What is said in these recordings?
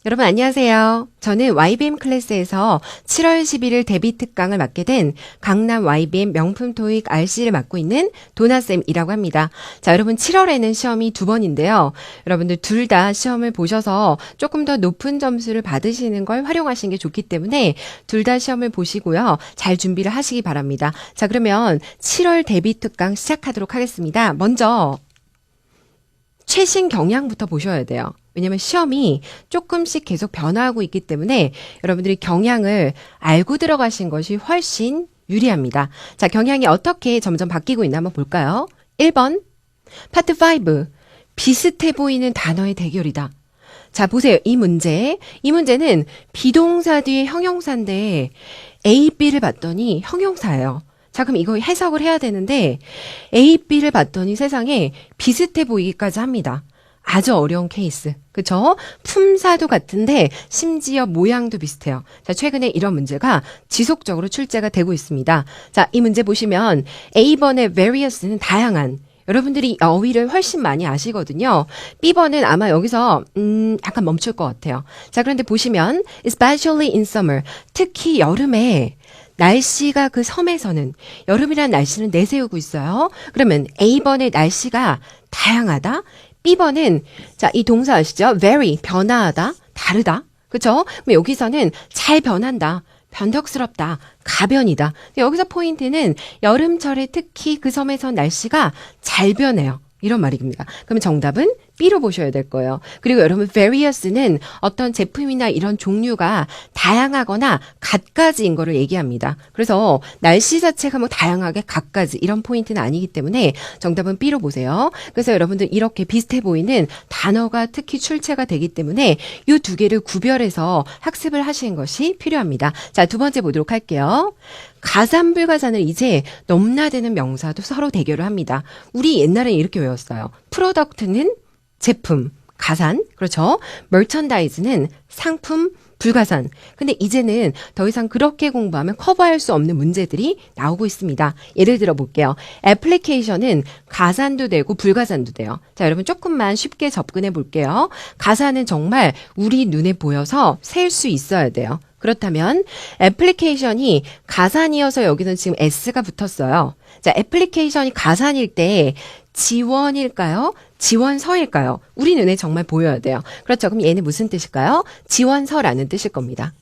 여러분 안녕하세요. 저는 YBM 클래스에서 7월 11일 데뷔 특강을 맡게 된 강남 YBM 명품 토익 RC를 맡고 있는 도나쌤이라고 합니다. 자, 여러분 7월에는 시험이 두 번인데요. 여러분들 둘 다 시험을 보셔서 조금 더 높은 점수를 받으시는 걸 활용하시는 게 좋기 때문에 둘 다 시험을 보시고요. 잘 준비를 하시기 바랍니다. 자, 그러면 7월 데뷔 특강 시작하도록 하겠습니다. 먼저 최신 경향부터 보셔야 돼요. 왜냐면 시험이 조금씩 계속 변화하고 있기 때문에 여러분들이 경향을 알고 들어가신 것이 훨씬 유리합니다. 자, 경향이 어떻게 점점 바뀌고 있나 한번 볼까요? 1번, 파트 5. 비슷해 보이는 단어의 대결이다. 자, 보세요. 이 문제는 비동사 뒤에 형용사인데 A, B를 봤더니 형용사예요. 자, 그럼 이거 해석을 해야 되는데 A, B를 봤더니 세상에 비슷해 보이기까지 합니다. 아주 어려운 케이스. 그쵸? 품사도 같은데 심지어 모양도 비슷해요. 자, 최근에 이런 문제가 지속적으로 출제가 되고 있습니다. 자, 이 문제 보시면 A번의 various는 다양한. 여러분들이 어휘를 훨씬 많이 아시거든요. B번은 아마 여기서 약간 멈출 것 같아요. 자, 그런데 보시면 especially in summer, 특히 여름에 날씨가 그 섬에서는 여름이란 날씨는 내세우고 있어요. 그러면 A번의 날씨가 다양하다. B번은 자, 이 동사 아시죠? very 변화하다, 다르다. 그쵸? 그럼 여기서는 잘 변한다. 변덕스럽다, 가변이다. 여기서 포인트는 여름철에 특히 그 섬에서 날씨가 잘 변해요. 이런 말입니다. 그러면 정답은 B로 보셔야 될 거예요. 그리고 여러분 various는 어떤 제품이나 이런 종류가 다양하거나 갖가지인 거를 얘기합니다. 그래서 날씨 자체가 뭐 다양하게 갖가지 이런 포인트는 아니기 때문에 정답은 B로 보세요. 그래서 여러분들 이렇게 비슷해 보이는 단어가 특히 출제가 되기 때문에 이 두 개를 구별해서 학습을 하시는 것이 필요합니다. 자, 두 번째 보도록 할게요. 가산불가산을 이제 넘나드는 명사도 서로 대결을 합니다. 우리 옛날에 이렇게 외웠어요. 프로덕트는 제품, 가산, 그렇죠? merchandise는 상품, 불가산. 근데 이제는 더 이상 그렇게 공부하면 커버할 수 없는 문제들이 나오고 있습니다. 예를 들어 볼게요. 애플리케이션은 가산도 되고 불가산도 돼요. 자, 여러분 조금만 쉽게 접근해 볼게요. 가산은 정말 우리 눈에 보여서 셀 수 있어야 돼요. 그렇다면 애플리케이션이 가산이어서 여기는 지금 S가 붙었어요. 자, 애플리케이션이 가산일 때 지원일까요? 지원서일까요? 우리 눈에 정말 보여야 돼요. 그렇죠. 그럼 얘는 무슨 뜻일까요? 지원서라는 뜻일 겁니다.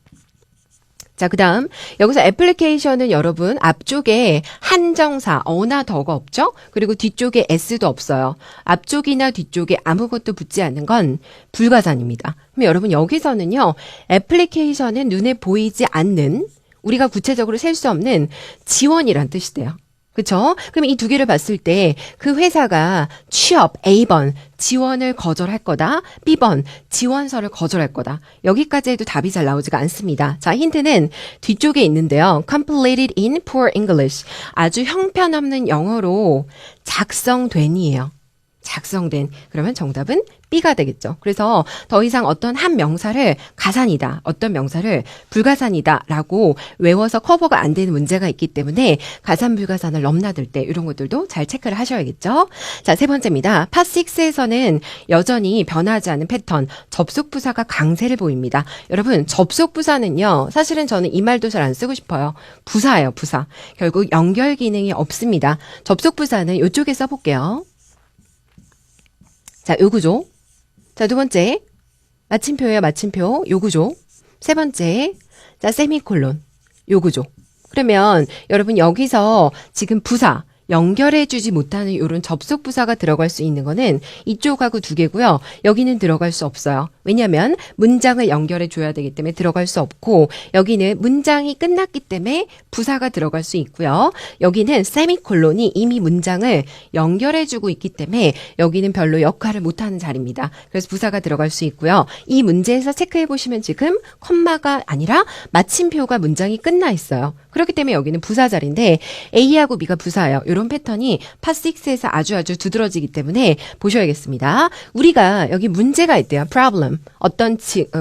자, 그 다음 여기서 애플리케이션은 여러분 앞쪽에 한정사, 어나 더가 없죠? 그리고 뒤쪽에 S도 없어요. 앞쪽이나 뒤쪽에 아무것도 붙지 않는 건 불가산입니다. 그럼 여러분 여기서는요. 애플리케이션은 눈에 보이지 않는 우리가 구체적으로 셀 수 없는 지원이란 뜻이 돼요. 그쵸? 그럼 이 두 개를 봤을 때 그 회사가 취업 A번 지원을 거절할 거다. B번 지원서를 거절할 거다. 여기까지 해도 답이 잘 나오지가 않습니다. 자, 힌트는 뒤쪽에 있는데요. completed in poor English. 아주 형편없는 영어로 작성된이에요. 작성된. 그러면 정답은 B가 되겠죠. 그래서 더 이상 어떤 한 명사를 가산이다, 어떤 명사를 불가산이다 라고 외워서 커버가 안 되는 문제가 있기 때문에 가산 불가산을 넘나들 때 이런 것들도 잘 체크를 하셔야겠죠. 자, 세 번째입니다. 파 6에서는 여전히 변하지 않은 패턴, 접속부사가 강세를 보입니다. 여러분, 접속부사는요, 사실은 저는 이 말도 잘 안 쓰고 싶어요. 부사예요, 부사. 결국 연결 기능이 없습니다. 접속부사는 이쪽에 써볼게요. 자, 요 구조. 자, 두 번째. 마침표예요, 마침표. 요 구조. 세 번째. 자, 세미콜론. 요 구조. 그러면 여러분 여기서 지금 부사 연결해주지 못하는 이런 접속 부사가 들어갈 수 있는 거는 이쪽하고 두 개고요. 여기는 들어갈 수 없어요. 왜냐하면 문장을 연결해 줘야 되기 때문에 들어갈 수 없고 여기는 문장이 끝났기 때문에 부사가 들어갈 수 있고요. 여기는 세미콜론이 이미 문장을 연결해 주고 있기 때문에 여기는 별로 역할을 못하는 자리입니다. 그래서 부사가 들어갈 수 있고요. 이 문제에서 체크해 보시면 지금 콤마가 아니라 마침표가 문장이 끝나 있어요. 그렇기 때문에 여기는 부사 자리인데 A하고 B가 부사예요. 이런 패턴이 파6에서 아주 두드러지기 때문에 보셔야겠습니다. 우리가 여기 문제가 있대요. problem. 어떤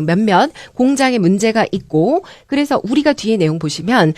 몇몇 공장에 문제가 있고 그래서 우리가 뒤에 내용 보시면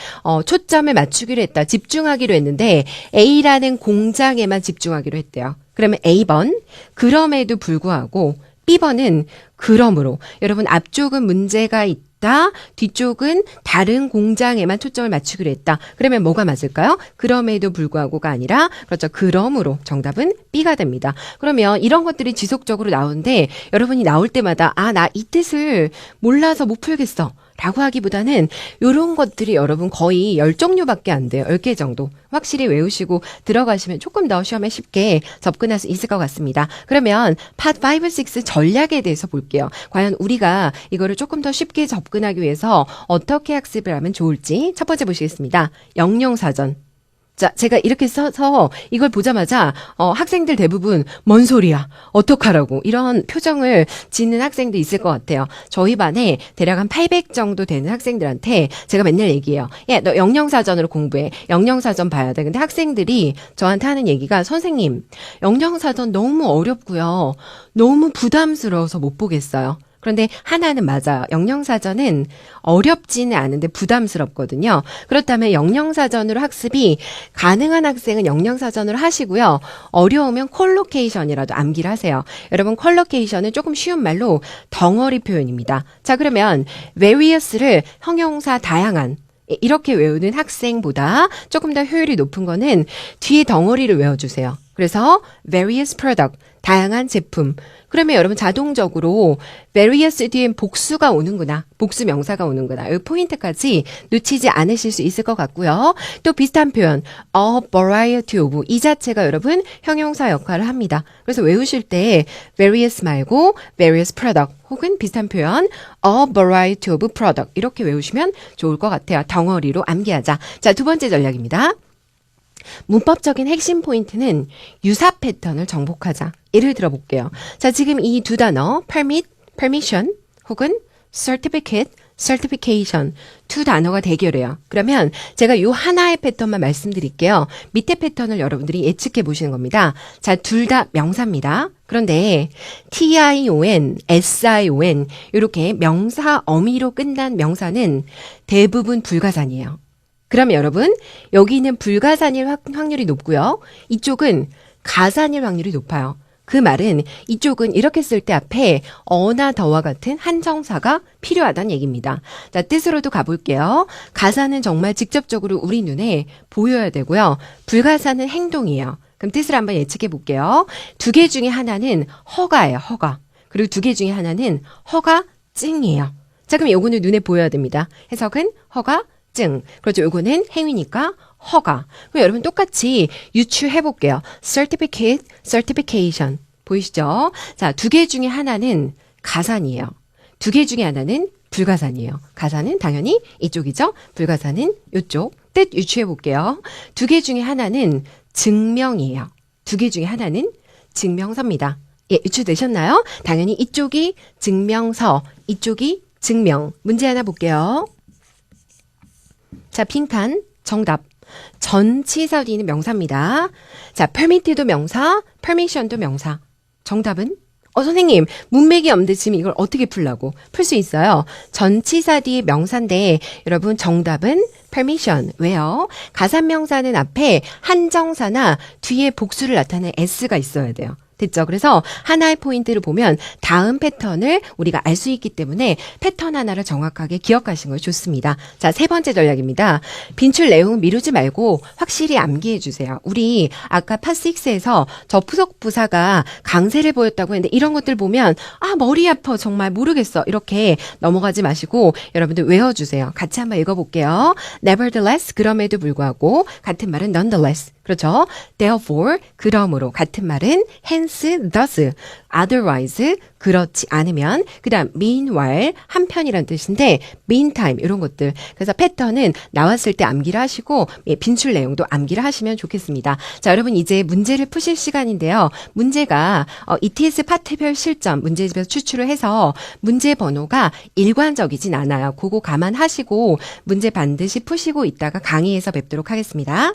초점을 맞추기로 했다. 집중하기로 했는데 A라는 공장에만 집중하기로 했대요. 그러면 A번 그럼에도 불구하고 B번은 그러므로. 여러분 앞쪽은 문제가 있다. 뒤쪽은 다른 공장에만 초점을 맞추기로 했다. 그러면 뭐가 맞을까요? 그럼에도 불구하고가 아니라 그렇죠. 그러므로 정답은 B가 됩니다. 그러면 이런 것들이 지속적으로 나오는데 여러분이 나올 때마다 나 이 뜻을 몰라서 못 풀겠어. 라고 하기보다는 이런 것들이 여러분 거의 10종류밖에 안 돼요. 10개 정도. 확실히 외우시고 들어가시면 조금 더 시험에 쉽게 접근할 수 있을 것 같습니다. 그러면 Part 5, 6 전략에 대해서 볼게요. 과연 우리가 이거를 조금 더 쉽게 접근하기 위해서 어떻게 학습을 하면 좋을지 첫 번째 보시겠습니다. 영영사전. 자, 제가 이렇게 써서 이걸 보자마자 학생들 대부분 뭔 소리야? 어떡하라고? 이런 표정을 짓는 학생도 있을 것 같아요. 저희 반에 대략 한 800 정도 되는 학생들한테 제가 맨날 얘기해요. 야, 너 영영사전으로 공부해. 영영사전 봐야 돼. 근데 학생들이 저한테 하는 얘기가 선생님, 영영사전 너무 어렵고요. 너무 부담스러워서 못 보겠어요. 그런데 하나는 맞아요. 영영사전은 어렵지는 않은데 부담스럽거든요. 그렇다면 영영사전으로 학습이 가능한 학생은 영영사전으로 하시고요. 어려우면 콜로케이션이라도 암기를 하세요. 여러분 콜로케이션은 조금 쉬운 말로 덩어리 표현입니다. 자, 그러면 various를 형용사 다양한 이렇게 외우는 학생보다 조금 더 효율이 높은 거는 뒤에 덩어리를 외워주세요. 그래서 various product, 다양한 제품. 그러면 여러분 자동적으로 various 뒤엔 복수가 오는구나. 복수 명사가 오는구나. 이 포인트까지 놓치지 않으실 수 있을 것 같고요. 또 비슷한 표현 a variety of 이 자체가 여러분 형용사 역할을 합니다. 그래서 외우실 때 various 말고 various product 혹은 비슷한 표현 a variety of product 이렇게 외우시면 좋을 것 같아요. 덩어리로 암기하자. 자, 두 번째 전략입니다. 문법적인 핵심 포인트는 유사 패턴을 정복하자. 예를 들어 볼게요. 자, 지금 이 두 단어 permit, permission 혹은 certificate, certification 두 단어가 대결해요. 그러면 제가 요 하나의 패턴만 말씀드릴게요. 밑에 패턴을 여러분들이 예측해 보시는 겁니다. 자, 둘 다 명사입니다. 그런데 tion, sion 이렇게 명사 어미로 끝난 명사는 대부분 불가산이에요. 그럼 여러분 여기는 불가산일 확률이 높고요. 이쪽은 가산일 확률이 높아요. 그 말은 이쪽은 이렇게 쓸 때 앞에 어나 더와 같은 한정사가 필요하다는 얘기입니다. 자, 뜻으로도 가볼게요. 가사는 정말 직접적으로 우리 눈에 보여야 되고요. 불가사는 행동이에요. 그럼 뜻을 한번 예측해 볼게요. 두 개 중에 하나는 허가예요. 허가. 그리고 두 개 중에 하나는 허가증이에요. 자, 그럼 요거는 눈에 보여야 됩니다. 해석은 허가 증. 그렇죠. 요거는 행위니까 허가. 그럼 여러분 똑같이 유추해 볼게요. certificate, certification. 보이시죠? 자, 두 개 중에 하나는 가산이에요. 두 개 중에 하나는 불가산이에요. 가산은 당연히 이쪽이죠. 불가산은 이쪽. 뜻 유추해 볼게요. 두 개 중에 하나는 증명이에요. 두 개 중에 하나는 증명서입니다. 예, 유추되셨나요? 당연히 이쪽이 증명서, 이쪽이 증명. 문제 하나 볼게요. 자, 빈칸 정답. 전치사 뒤는 명사입니다. 자, permit도 명사, permission도 명사. 정답은? 선생님, 문맥이 없는데 지금 이걸 어떻게 풀라고? 풀 수 있어요. 전치사 뒤에 명사인데 여러분 정답은 permission. 왜요? 가산명사는 앞에 한정사나 뒤에 복수를 나타내는 s가 있어야 돼요. 됐죠? 그래서 하나의 포인트를 보면 다음 패턴을 우리가 알 수 있기 때문에 패턴 하나를 정확하게 기억하시는 것이 좋습니다. 자, 세 번째 전략입니다. 빈출 내용 미루지 말고 확실히 암기해 주세요. 우리 아까 파6에서 접속 부사가 강세를 보였다고 했는데 이런 것들 보면 머리 아파 정말 모르겠어 이렇게 넘어가지 마시고 여러분들 외워주세요. 같이 한번 읽어볼게요. Nevertheless 그럼에도 불구하고 같은 말은 nonetheless 그렇죠. Therefore 그러므로 같은 말은 hence thus otherwise 그렇지 않으면 그 다음 meanwhile 한편이란 뜻인데 meantime 이런 것들 그래서 패턴은 나왔을 때 암기를 하시고 빈출 내용도 암기를 하시면 좋겠습니다. 자, 여러분 이제 문제를 푸실 시간인데요. 문제가 ETS 파트별 실점 문제집에서 추출을 해서 문제 번호가 일관적이진 않아요. 그거 감안하시고 문제 반드시 푸시고 있다가 강의에서 뵙도록 하겠습니다.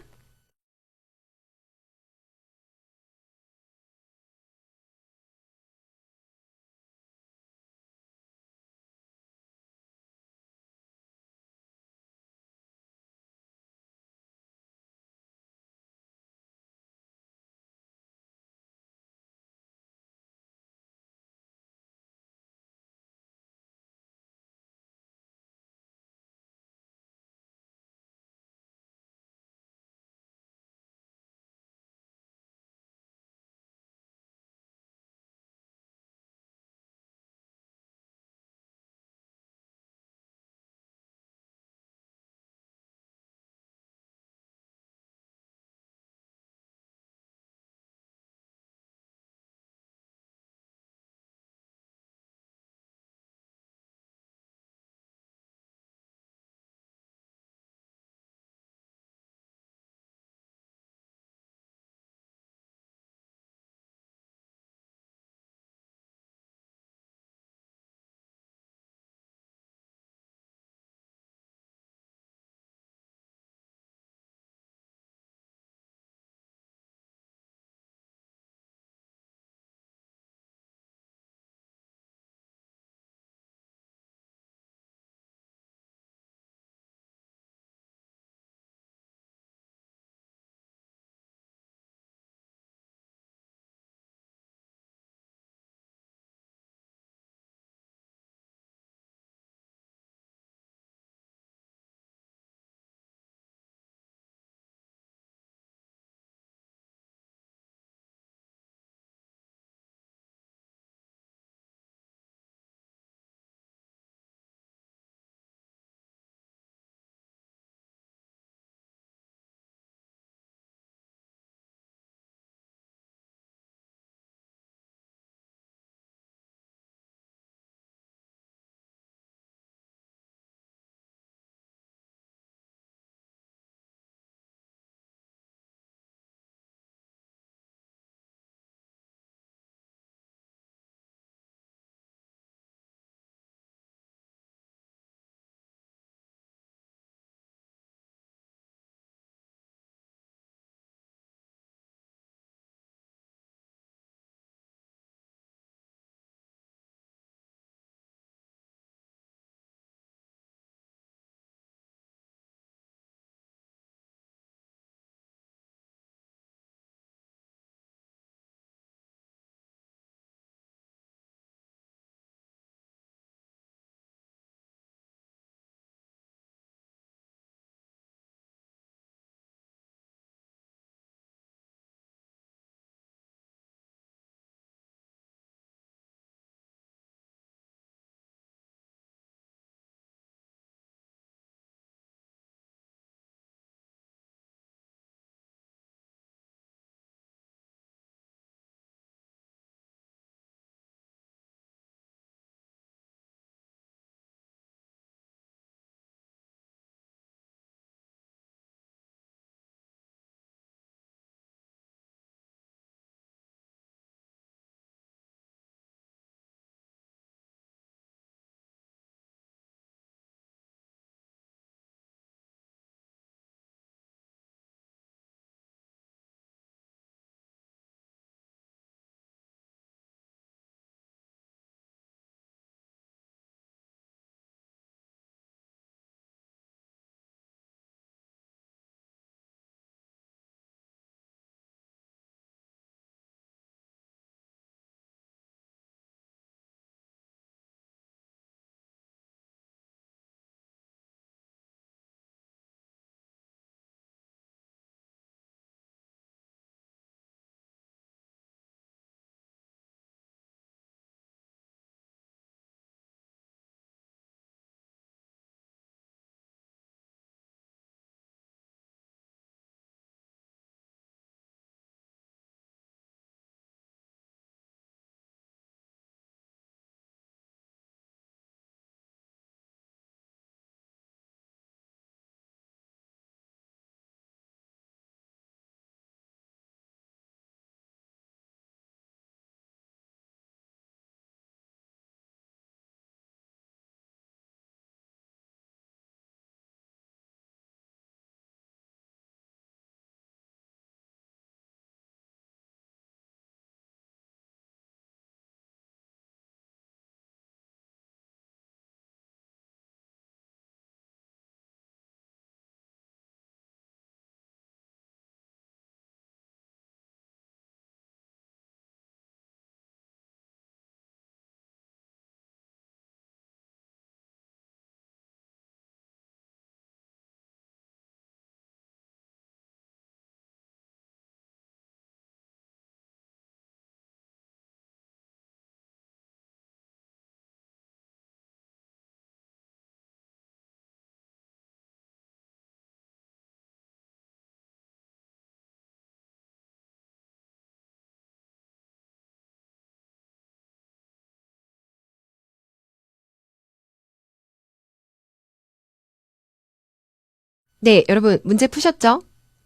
네, 여러분 문제 푸셨죠?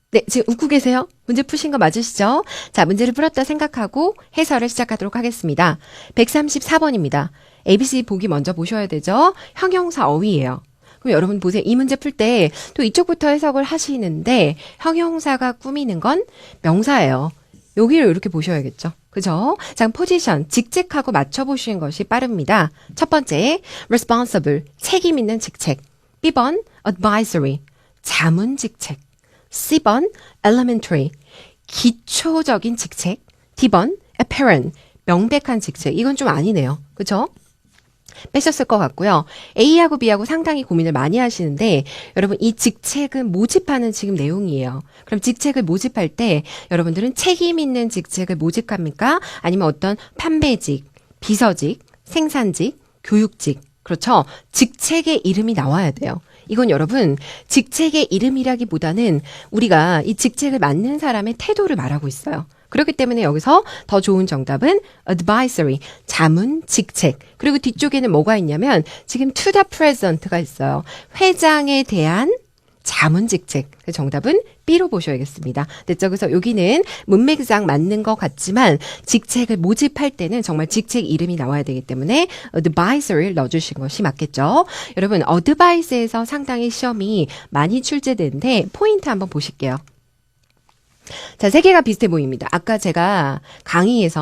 네, 지금 웃고 계세요? 문제 푸신 거 맞으시죠? 자, 문제를 풀었다 생각하고 해설을 시작하도록 하겠습니다. 134번입니다. ABC 보기 먼저 보셔야 되죠? 형용사 어휘예요. 그럼 여러분 보세요. 이 문제 풀 때 또 이쪽부터 해석을 하시는데 형용사가 꾸미는 건 명사예요. 여기를 이렇게 보셔야겠죠. 그죠? 자, 포지션, 직책하고 맞춰보시는 것이 빠릅니다. 첫 번째, responsible, 책임 있는 직책. B번, advisory, 자문 직책. C번, elementary, 기초적인 직책. D번, apparent, 명백한 직책. 이건 좀 아니네요. 그죠? 빼셨을 것 같고요. A하고 B하고 상당히 고민을 많이 하시는데 여러분 이 직책은 모집하는 지금 내용이에요. 그럼 직책을 모집할 때 여러분들은 책임 있는 직책을 모집합니까? 아니면 어떤 판매직, 비서직, 생산직, 교육직. 그렇죠? 직책의 이름이 나와야 돼요. 이건 여러분 직책의 이름이라기보다는 우리가 이 직책을 맡는 사람의 태도를 말하고 있어요. 그렇기 때문에 여기서 더 좋은 정답은 advisory, 자문, 직책. 그리고 뒤쪽에는 뭐가 있냐면 지금 to the president가 있어요. 회장에 대한 자문 직책. 정답은 B로 보셔야겠습니다. 됐죠? 그래서 여기는 문맥상 맞는 것 같지만 직책을 모집할 때는 정말 직책 이름이 나와야 되기 때문에 advisory를 넣어주신 것이 맞겠죠? 여러분 advice에서 상당히 시험이 많이 출제되는데 포인트 한번 보실게요. 자, 세 개가 비슷해 보입니다. 아까 제가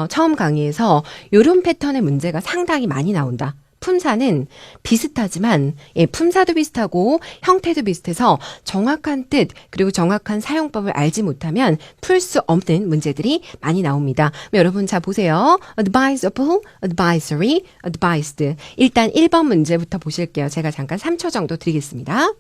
처음 강의에서 이런 패턴의 문제가 상당히 많이 나온다. 품사는 비슷하지만, 예, 품사도 비슷하고 형태도 비슷해서 정확한 뜻, 그리고 정확한 사용법을 알지 못하면 풀 수 없는 문제들이 많이 나옵니다. 여러분, 자, 보세요. advisable, advisory, advised. 일단 1번 문제부터 보실게요. 제가 잠깐 3초 정도 드리겠습니다.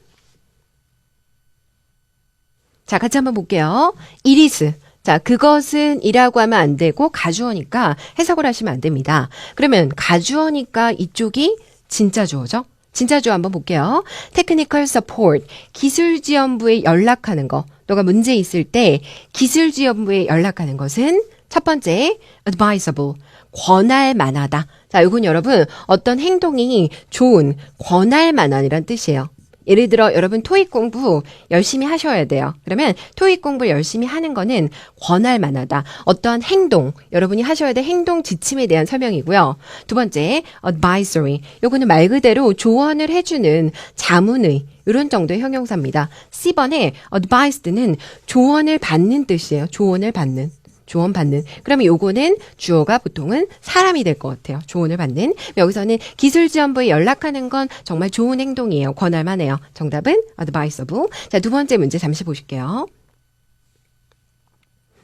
자, 같이 한번 볼게요. it is. 자, 그것은 이라고 하면 안 되고 가주어니까 해석을 하시면 안 됩니다. 그러면 가주어니까 이쪽이 진짜 주어죠? 진짜 주어 한번 볼게요. technical support. 기술지원부에 연락하는 거. 너가 문제 있을 때 기술지원부에 연락하는 것은 첫 번째, advisable. 권할 만하다. 자, 이건 여러분 어떤 행동이 좋은, 권할 만한이란 뜻이에요. 예를 들어 여러분 토익 공부 열심히 하셔야 돼요. 그러면 토익 공부를 열심히 하는 거는 권할 만하다. 어떠한 행동, 여러분이 하셔야 될 행동 지침에 대한 설명이고요. 두 번째, advisory. 요거는 말 그대로 조언을 해주는 자문의 이런 정도의 형용사입니다. C번에 advised는 조언을 받는 뜻이에요. 조언을 받는. 조언 받는. 그러면 요거는 주어가 보통은 사람이 될 것 같아요. 조언을 받는. 여기서는 기술지원부에 연락하는 건 정말 좋은 행동이에요. 권할 만해요. 정답은 advisable. 자, 두 번째 문제 잠시 보실게요.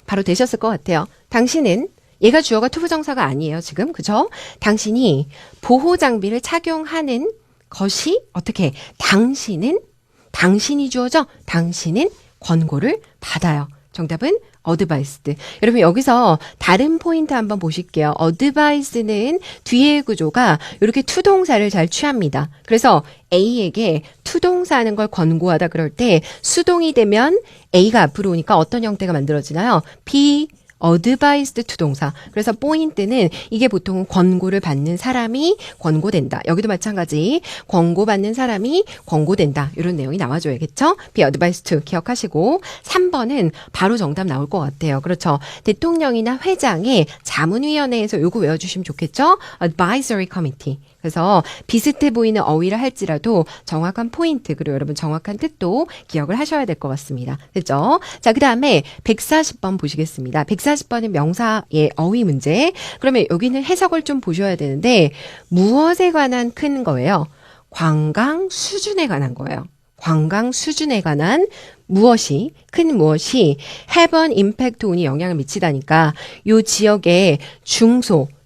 바로 되셨을 것 같아요. 당신은 얘가 주어가 투부정사가 아니에요. 지금. 그죠? 당신이 보호장비를 착용하는 것이 어떻게? 당신이 주어죠? 당신은 권고를 받아요. 정답은 어드바이스드. 여러분 여기서 다른 포인트 한번 보실게요. 어드바이스는 뒤의 구조가 이렇게 투동사를 잘 취합니다. 그래서 A에게 투동사 하는 걸 권고하다 그럴 때 수동이 되면 A가 앞으로 오니까 어떤 형태가 만들어지나요? be 어드바이스드 투동사. 그래서 포인트는 이게 보통은 권고를 받는 사람이 권고된다. 여기도 마찬가지. 권고받는 사람이 권고된다. 이런 내용이 나와줘야겠죠? be advised to 기억하시고 3번은 바로 정답 나올 것 같아요. 그렇죠. 대통령이나 회장의 자문위원회에서 요거 외워주시면 좋겠죠? advisory committee. 그래서 비슷해 보이는 어휘를 할지라도 정확한 포인트 그리고 여러분 정확한 뜻도 기억을 하셔야 될 것 같습니다. 됐죠? 자, 그 다음에 140번 보시겠습니다. 140번은 명사의 어휘 문제. 그러면 여기는 해석을 좀 보셔야 되는데 무엇에 관한 큰 거예요? 관광 수준에 관한 거예요. 관광 수준에 관한 무엇이, 큰 무엇이 have an impact on이 영향을 미치다니까 요 지역의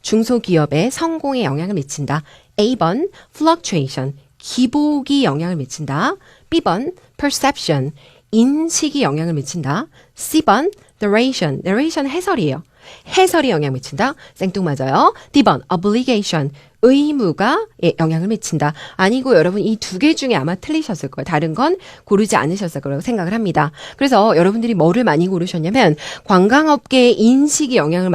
중소기업의 성공에 영향을 미친다. A번 fluctuation, 기복이 영향을 미친다. B번 perception, 인식이 영향을 미친다. C번 narration 해설이에요. 해설이 영향을 미친다. 생뚱맞아요. D번 obligation, 의무가 영향을 미친다. 아니고 여러분 이 두 개 중에 아마 틀리셨을 거예요. 다른 건 고르지 않으셨을 거라고 생각을 합니다. 그래서 여러분들이 뭐를 많이 고르셨냐면 관광업계의 인식이 영향을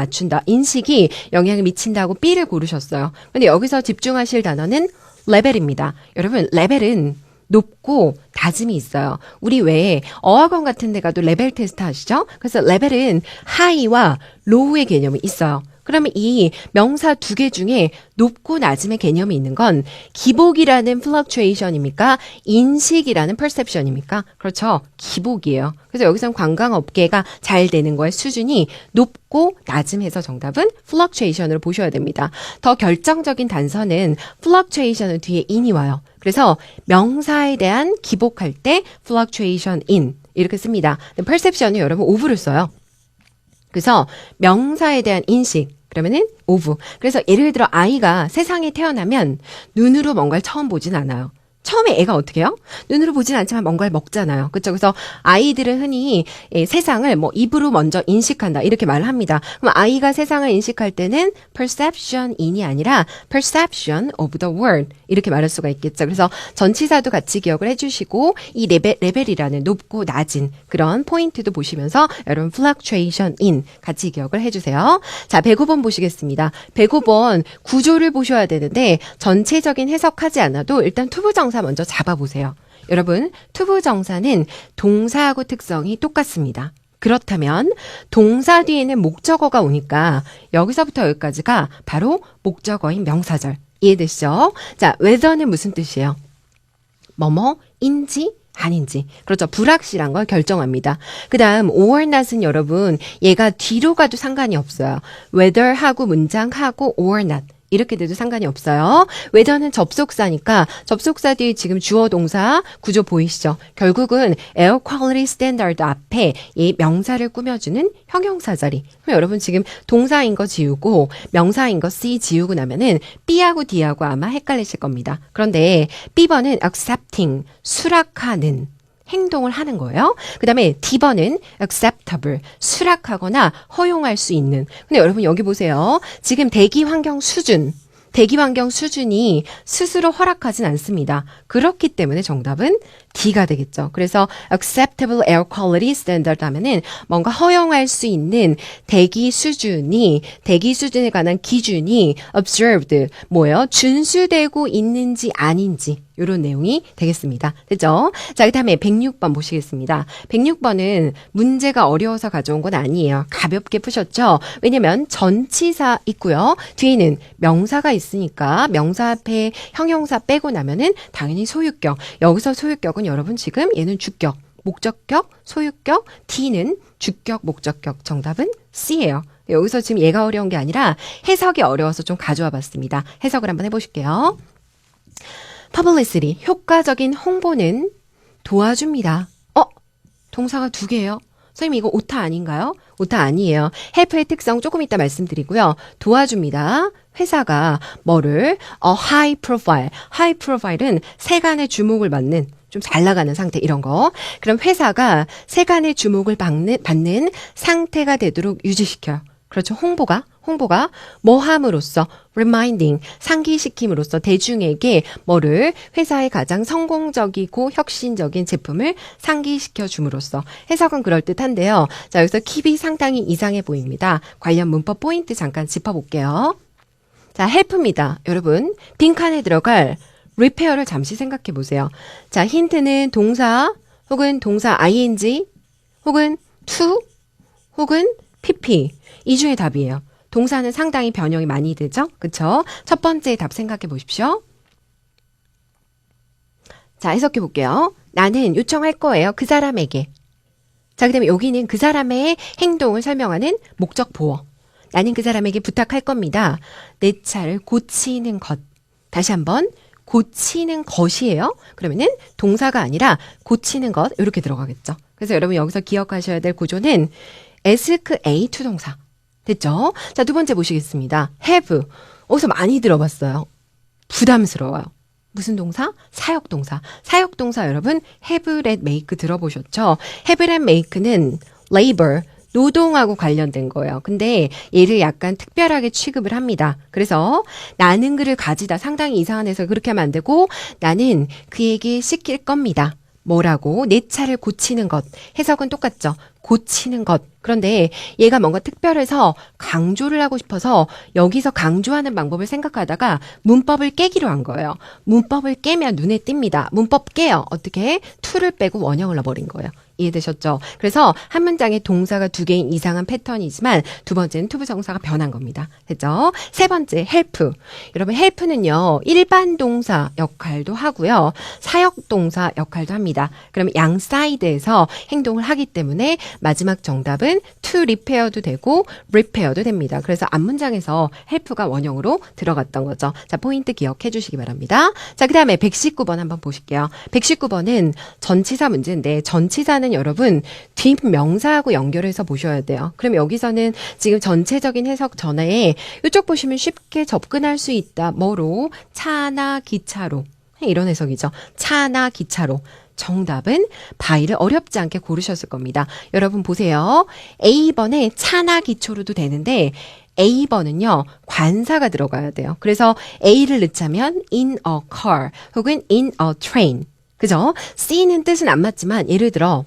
미친다고 B를 고르셨어요. 근데 여기서 집중하실 단어는 레벨입니다. 여러분 레벨은 높고 낮음이 있어요. 우리 왜 어학원 같은 데 가도 레벨 테스트 하시죠? 그래서 레벨은 하이와 로우의 개념이 있어요. 그러면 이 명사 두 개 중에 높고 낮음의 개념이 있는 건 기복이라는 fluctuation입니까? 인식이라는 perception입니까? 그렇죠. 기복이에요. 그래서 여기서는 관광업계가 잘 되는 거의 수준이 높고 낮음해서 정답은 fluctuation으로 보셔야 됩니다. 더 결정적인 단서는 fluctuation은 뒤에 in이 와요. 그래서 명사에 대한 기복할 때 fluctuation in 이렇게 씁니다. perception은 여러분 ove를 써요. 그래서 명사에 대한 인식 그러면은 오브. 그래서 예를 들어 아이가 세상에 태어나면 눈으로 뭔가를 처음 보진 않아요. 처음에 애가 어떻게 해요? 눈으로 보진 않지만 뭔가를 먹잖아요. 그렇죠? 그래서 아이들은 흔히 세상을 뭐 입으로 먼저 인식한다 이렇게 말을 합니다. 그럼 아이가 세상을 인식할 때는 perception in이 아니라 perception of the world 이렇게 말할 수가 있겠죠. 그래서 전치사도 같이 기억을 해주시고 이 레벨이라는 높고 낮은 그런 포인트도 보시면서 여러분 fluctuation in 같이 기억을 해주세요. 자, 105번 보시겠습니다. 105번 구조를 보셔야 되는데 전체적인 해석하지 않아도 일단 투부정사 먼저 잡아보세요. 여러분, 투부정사는 동사하고 특성이 똑같습니다. 그렇다면 동사 뒤에는 목적어가 오니까 여기서부터 여기까지가 바로 목적어인 명사절. 이해되시죠? 자, whether는 무슨 뜻이에요? 뭐뭐인지 아닌지. 그렇죠. 불확실한 걸 결정합니다. 그 다음 or not은 여러분 얘가 뒤로 가도 상관이 없어요. whether 하고 문장하고 or not. 이렇게 돼도 상관이 없어요. whether는 접속사니까 접속사 뒤에 지금 주어 동사 구조 보이시죠? 결국은 air quality standard 앞에 이 명사를 꾸며주는 형용사 자리. 그럼 여러분 지금 동사인 거 지우고 명사인 거 C 지우고 나면은 B하고 D하고 아마 헷갈리실 겁니다. 그런데 B번은 accepting, 수락하는 행동을 하는 거예요. 그 다음에 D번은 acceptable, 수락하거나 허용할 수 있는. 근데 여러분 여기 보세요. 지금 대기 환경 수준이 스스로 허락하진 않습니다. 그렇기 때문에 정답은 D가 되겠죠. 그래서 acceptable air quality standard 하면은 뭔가 허용할 수 있는 대기 수준에 관한 기준이 observed, 뭐예요? 준수되고 있는지 아닌지 이런 내용이 되겠습니다. 됐죠? 자, 그 다음에 106번 보시겠습니다. 106번은 문제가 어려워서 가져온 건 아니에요. 가볍게 푸셨죠? 왜냐면 전치사 있고요. 뒤에는 명사가 있으니까 명사 앞에 형용사 빼고 나면은 당연히 소유격. 여기서 소유격은 여러분 지금 얘는 주격, 목적격, 소유격, D는 주격, 목적격. 정답은 C예요. 여기서 지금 얘가 어려운 게 아니라 해석이 어려워서 좀 가져와 봤습니다. 해석을 한번 해보실게요. publicity, 효과적인 홍보는 도와줍니다. 동사가 두 개예요. 선생님 이거 오타 아닌가요? 오타 아니에요. help의 특성 조금 이따 말씀드리고요. 도와줍니다. 회사가 뭐를 high profile은 세간의 주목을 받는 좀 잘 나가는 상태 이런 거. 그럼 회사가 세간의 주목을 받는 상태가 되도록 유지시켜요. 그렇죠. 홍보가 뭐 함으로써 reminding, 상기시킴으로써 대중에게 뭐를 회사의 가장 성공적이고 혁신적인 제품을 상기시켜 줌으로써 해석은 그럴듯한데요. 자, 여기서 킵이 상당히 이상해 보입니다. 관련 문법 포인트 잠깐 짚어볼게요. 자, help입니다. 여러분, 빈칸에 들어갈 repair를 잠시 생각해 보세요. 자, 힌트는 동사 혹은 동사 ing 혹은 to 혹은 pp 이 중에 답이에요. 동사는 상당히 변형이 많이 되죠? 그쵸? 첫 번째 답 생각해 보십시오. 자, 해석해 볼게요. 나는 요청할 거예요. 그 사람에게. 자, 그 다음에 여기는 그 사람의 행동을 설명하는 목적 보어. 나는 그 사람에게 부탁할 겁니다. 내 차를 고치는 것. 다시 한번 고치는 것이에요. 그러면은 동사가 아니라 고치는 것 이렇게 들어가겠죠. 그래서 여러분 여기서 기억하셔야 될 구조는 ask A to 동사. 됐죠? 자, 두 번째 보시겠습니다. have. 어디서 많이 들어봤어요. 부담스러워요. 무슨 동사? 사역동사. 사역동사 여러분 have, let, make 들어보셨죠? have, let, make는 labor, 노동하고 관련된 거예요. 근데 얘를 약간 특별하게 취급을 합니다. 그래서 나는 그를 가지다. 상당히 이상한 해서 그렇게 하면 안 되고 나는 그에게 시킬 겁니다. 뭐라고? 내 차를 고치는 것. 해석은 똑같죠. 고치는 것. 그런데 얘가 뭔가 특별해서 강조를 하고 싶어서 여기서 강조하는 방법을 생각하다가 문법을 깨기로 한 거예요. 문법을 깨면 눈에 띕니다. 문법 깨요. 어떻게? to를 빼고 원형을 넣어버린 거예요. 이해되셨죠? 그래서 한 문장에 동사가 두 개인 이상한 패턴이지만 두 번째는 투부정사가 변한 겁니다. 됐죠? 세 번째, help. 여러분, help는요, 일반 동사 역할도 하고요, 사역 동사 역할도 합니다. 그러면 양 사이드에서 행동을 하기 때문에 마지막 정답은 to repair도 되고 repair도 됩니다. 그래서 앞문장에서 help가 원형으로 들어갔던 거죠. 자, 포인트 기억해 주시기 바랍니다. 자, 그 다음에 119번 한번 보실게요. 119번은 전치사 문제인데 전치사는 여러분 뒷명사하고 연결해서 보셔야 돼요. 그럼 여기서는 지금 전체적인 해석 전에 이쪽 보시면 쉽게 접근할 수 있다. 뭐로? 차나 기차로. 이런 해석이죠. 차나 기차로. 정답은 by를 어렵지 않게 고르셨을 겁니다. 여러분 보세요. A번에 차나 기초로도 되는데 A번은요, 관사가 들어가야 돼요. 그래서 A를 넣자면 in a car 혹은 in a train. 그죠? C는 뜻은 안 맞지만 예를 들어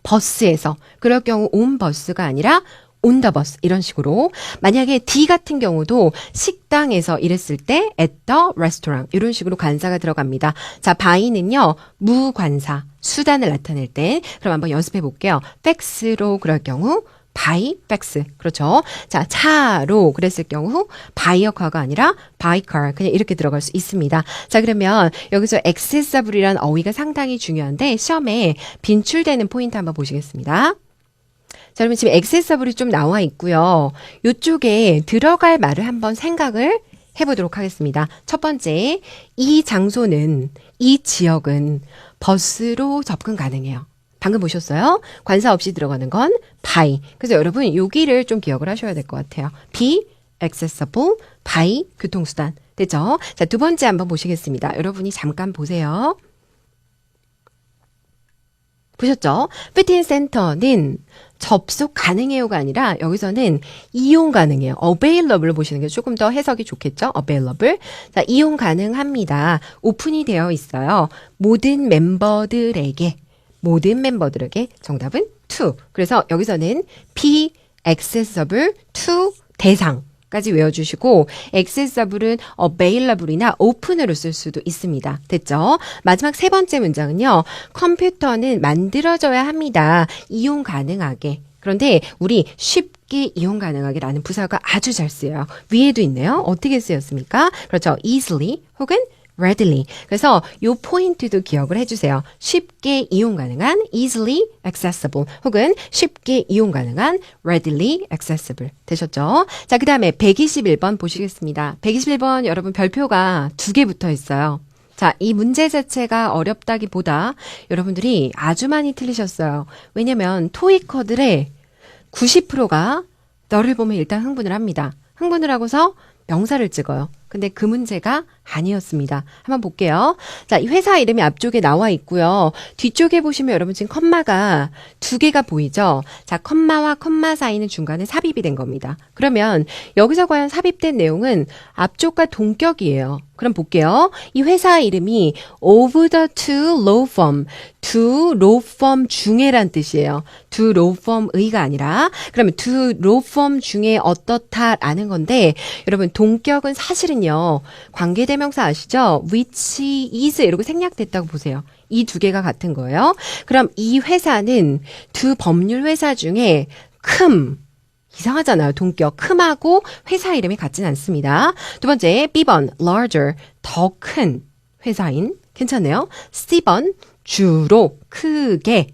버스에서, 그럴 경우 on 버스가 아니라 on the bus 이런 식으로. 만약에 D 같은 경우도 식당에서 이랬을 때 at the restaurant 이런 식으로 관사가 들어갑니다. 자, by는요 무관사 수단을 나타낼 때. 그럼 한번 연습해 볼게요. fax로 그럴 경우 by fax. 그렇죠. 자, 차로 그랬을 경우 by a car가 아니라 by car. 그냥 이렇게 들어갈 수 있습니다. 자, 그러면 여기서 accessible이라는 어휘가 상당히 중요한데 시험에 빈출되는 포인트 한번 보시겠습니다. 자, 그러면 지금 accessible이 좀 나와 있고요. 이쪽에 들어갈 말을 한번 생각을 해보도록 하겠습니다. 첫 번째, 이 장소는, 이 지역은 버스로 접근 가능해요. 방금 보셨어요? 관사 없이 들어가는 건 by. 그래서 여러분 여기를 좀 기억을 하셔야 될 것 같아요. be accessible by 교통수단. 됐죠? 자, 두 번째 한번 보시겠습니다. 여러분이 잠깐 보세요. 보셨죠? 피트인 센터는 접속 가능해요가 아니라 여기서는 이용 가능해요. available을 보시는 게 조금 더 해석이 좋겠죠? available. 자, 이용 가능합니다. 오픈이 되어 있어요. 모든 멤버들에게 정답은 to. 그래서 여기서는 be accessible to 대상까지 외워주시고 accessible은 available이나 open으로 쓸 수도 있습니다. 됐죠? 마지막 세 번째 문장은요. 컴퓨터는 만들어져야 합니다. 이용 가능하게. 그런데 우리 쉽게 이용 가능하게 라는 부사가 아주 잘 쓰여요. 위에도 있네요. 어떻게 쓰였습니까? 그렇죠. easily 혹은 readily. 그래서 이 포인트도 기억을 해주세요. 쉽게 이용 가능한 easily accessible 혹은 쉽게 이용 가능한 readily accessible. 되셨죠? 자, 그 다음에 121번 보시겠습니다. 121번 여러분 별표가 두 개 붙어 있어요. 자, 이 문제 자체가 어렵다기보다 여러분들이 아주 많이 틀리셨어요. 왜냐면 토익커들의 90%가 너를 보면 일단 흥분을 합니다. 흥분을 하고서 명사를 찍어요. 근데 그 문제가 아니었습니다. 한번 볼게요. 자, 이 회사 이름이 앞쪽에 나와 있고요. 뒤쪽에 보시면 여러분 지금 컴마가 두 개가 보이죠? 자, 컴마와 컴마 사이는 중간에 삽입이 된 겁니다. 그러면 여기서 과연 삽입된 내용은 앞쪽과 동격이에요. 그럼 볼게요. 이 회사 이름이 of the two law firm, 두 law firm 중에란 뜻이에요. 두 law firm의가 아니라 그러면 두 law firm 중에 어떻다라는 건데 여러분 동격은 사실은요. 관계대명사 아시죠? which is 이러고 생략됐다고 보세요. 이 두 개가 같은 거예요. 그럼 이 회사는 두 법률 회사 중에 이상하잖아요. 동격. 큼하고 회사 이름이 같진 않습니다. 두 번째, B번, larger, 더 큰 회사인. 괜찮네요. C번, 주로, 크게.